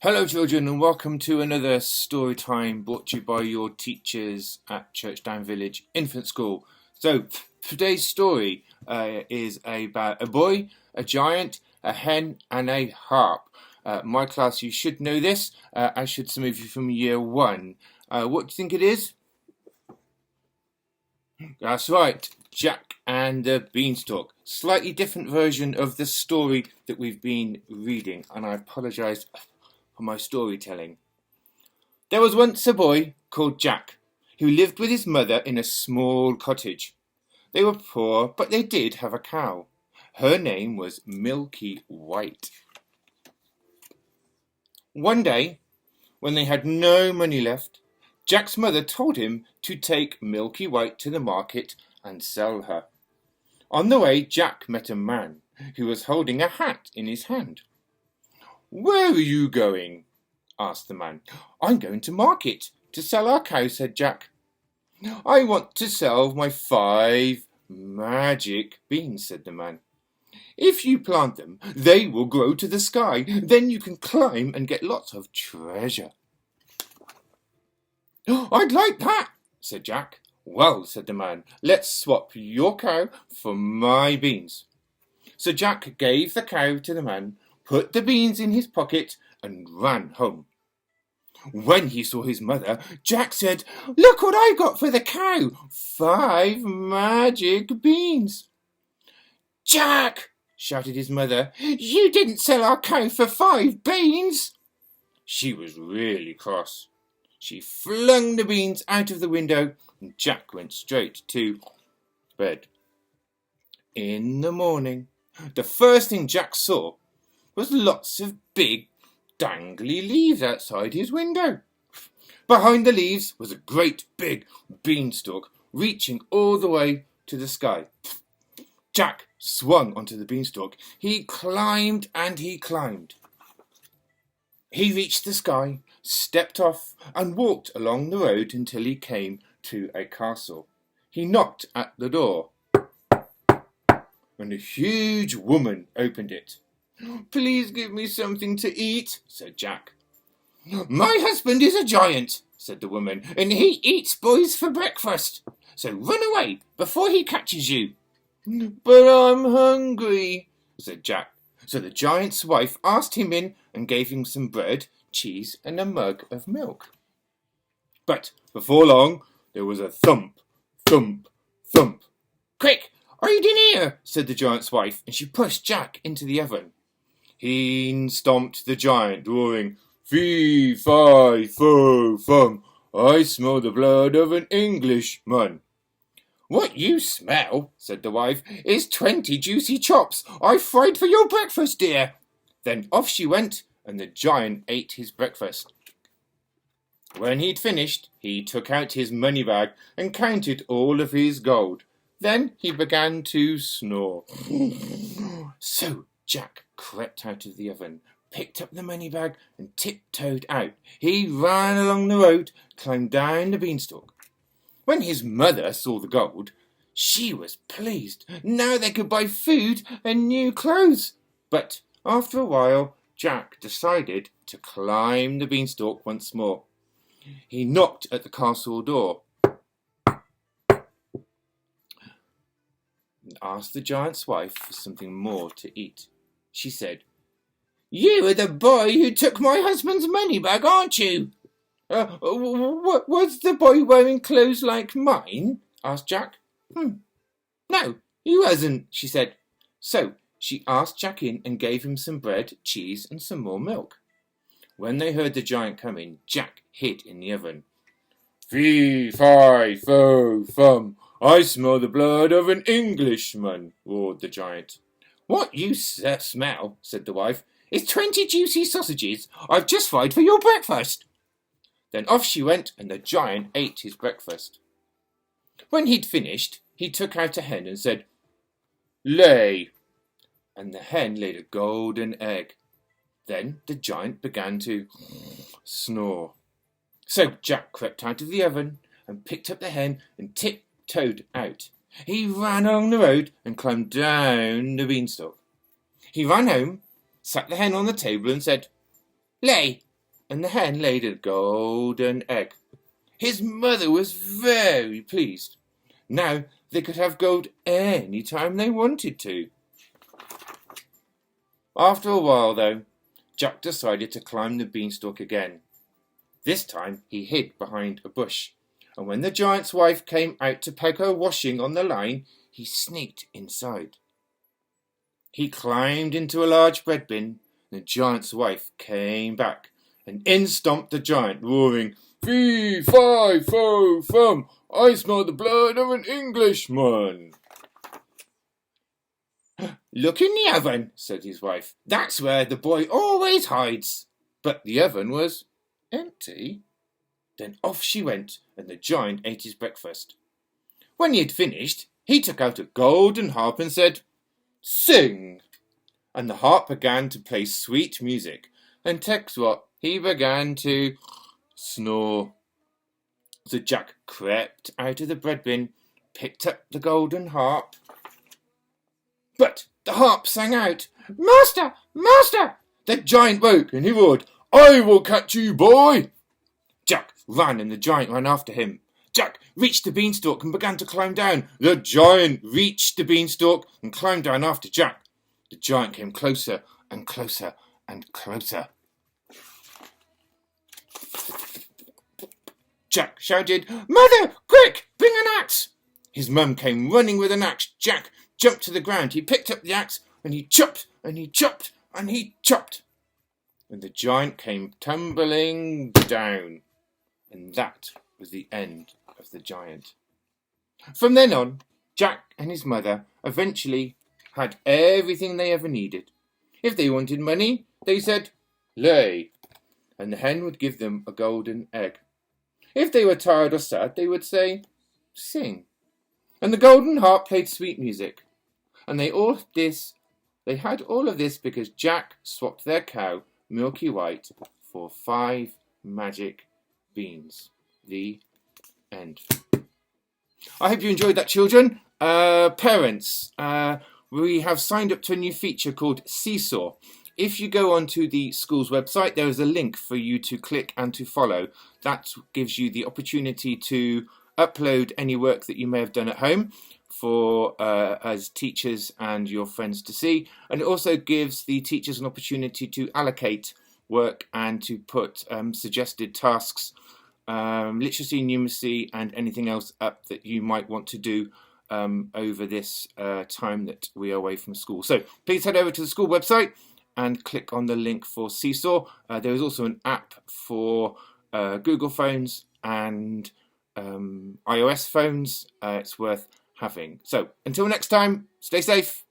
Hello children and welcome to another story time brought to you by your teachers at Churchdown Village Infant School. So today's story is about a boy, a giant, a hen and a harp. My class, you should know this, as should some of you from year 1. What do you think it is? That's right, Jack and the Beanstalk. Slightly different version of the story that we've been reading, and I apologise for my storytelling. There was once a boy called Jack who lived with his mother in a small cottage. They were poor, but they did have a cow. Her name was Milky White. One day, when they had no money left, Jack's mother told him to take Milky White to the market and sell her. On the way, Jack met a man who was holding a hat in his hand. "Where are you going?" asked the man. "I'm going to market to sell our cow," said Jack. "I want to sell my 5 magic beans," said the man. "If you plant them, they will grow to the sky. Then you can climb and get lots of treasure." "I'd like that," said Jack. "Well," said the man, "let's swap your cow for my beans." So Jack gave the cow to the man, put the beans in his pocket, and ran home. When he saw his mother, Jack said, "Look what I got for the cow, 5 magic beans." "Jack," shouted his mother, "you didn't sell our cow for 5 beans." She was really cross. She flung the beans out of the window, and Jack went straight to bed. In the morning, the first thing Jack saw was lots of big, dangly leaves outside his window. Behind the leaves was a great big beanstalk reaching all the way to the sky. Jack swung onto the beanstalk. He climbed and he climbed. He reached the sky, stepped off, and walked along the road until he came to a castle. He knocked at the door, and a huge woman opened it. "Please give me something to eat," said Jack. "My husband is a giant," said the woman, "and he eats boys for breakfast. So run away before he catches you." "But I'm hungry," said Jack. So the giant's wife asked him in and gave him some bread, cheese, and a mug of milk. But before long, there was a thump, thump, thump. "Quick, eat in here," said the giant's wife, and she pushed Jack into the oven. In stomped the giant, roaring, "Fee, fi, fo, fum, I smell the blood of an Englishman." "What you smell," said the wife, "is 20 juicy chops I fried for your breakfast, dear." Then off she went, and the giant ate his breakfast. When he'd finished, he took out his money bag and counted all of his gold. Then he began to snore. So Jack crept out of the oven, picked up the money bag, and tiptoed out. He ran along the road, climbed down the beanstalk. When his mother saw the gold, she was pleased. Now they could buy food and new clothes. But after a while, Jack decided to climb the beanstalk once more. He knocked at the castle door and asked the giant's wife for something more to eat. She said, "You are the boy who took my husband's money bag, aren't you?" Was the boy wearing clothes like mine?" asked Jack. "No, he wasn't," she said. So she asked Jack in and gave him some bread, cheese, and some more milk. When they heard the giant coming, Jack hid in the oven. "Fee, fi, fo, fum, I smell the blood of an Englishman," roared the giant. "What you smell," said the wife, "is 20 juicy sausages I've just fried for your breakfast." Then off she went, and the giant ate his breakfast. When he'd finished, he took out a hen and said, "Lay." And the hen laid a golden egg. Then the giant began to snore. So Jack crept out of the oven and picked up the hen and tiptoed out. He ran along the road and climbed down the beanstalk. He ran home, sat the hen on the table and said, "Lay, and the hen laid a golden egg. His mother was very pleased. Now they could have gold any time they wanted to. After a while, though, Jack decided to climb the beanstalk again. This time he hid behind a bush, and when the giant's wife came out to peg her washing on the line, he sneaked inside. He climbed into a large bread bin. The giant's wife came back, and in stomped the giant, roaring, "Fee, fi, fo, fum, I smell the blood of an Englishman." "Look in the oven," said his wife. "That's where the boy always hides." But the oven was empty. Then off she went, and the giant ate his breakfast. When he had finished, he took out a golden harp and said, "Sing!" And the harp began to play sweet music, and text what? He began to snore. So Jack crept out of the bread bin, picked up the golden harp. But the harp sang out, "Master! Master!" The giant woke, and he roared, "I will catch you, boy!" Jack ran, and the giant ran after him. Jack reached the beanstalk and began to climb down. The giant reached the beanstalk and climbed down after Jack. The giant came closer and closer and closer. Jack shouted, "Mother, quick, bring an axe!" His mum came running with an axe. Jack jumped to the ground. He picked up the axe, and he chopped, and he chopped, and he chopped. And the giant came tumbling down. And that was the end of the giant. From then on, Jack and his mother eventually had everything they ever needed. If they wanted money, they said, "Lay," and the hen would give them a golden egg. If they were tired or sad, they would say, "Sing." And the golden harp played sweet music. And they had all of this because Jack swapped their cow, Milky White, for 5 magic beans. The end. I hope you enjoyed that, children. Parents, we have signed up to a new feature called Seesaw. If you go onto the school's website, there is a link for you to click and to follow. That gives you the opportunity to upload any work that you may have done at home for as teachers and your friends to see. And it also gives the teachers an opportunity to allocate work and to put suggested tasks, literacy, numeracy, and anything else up that you might want to do over this time that we are away from school. So please head over to the school website and click on the link for Seesaw. There is also an app for Google phones and iOS phones. It's worth having. So until next time, stay safe.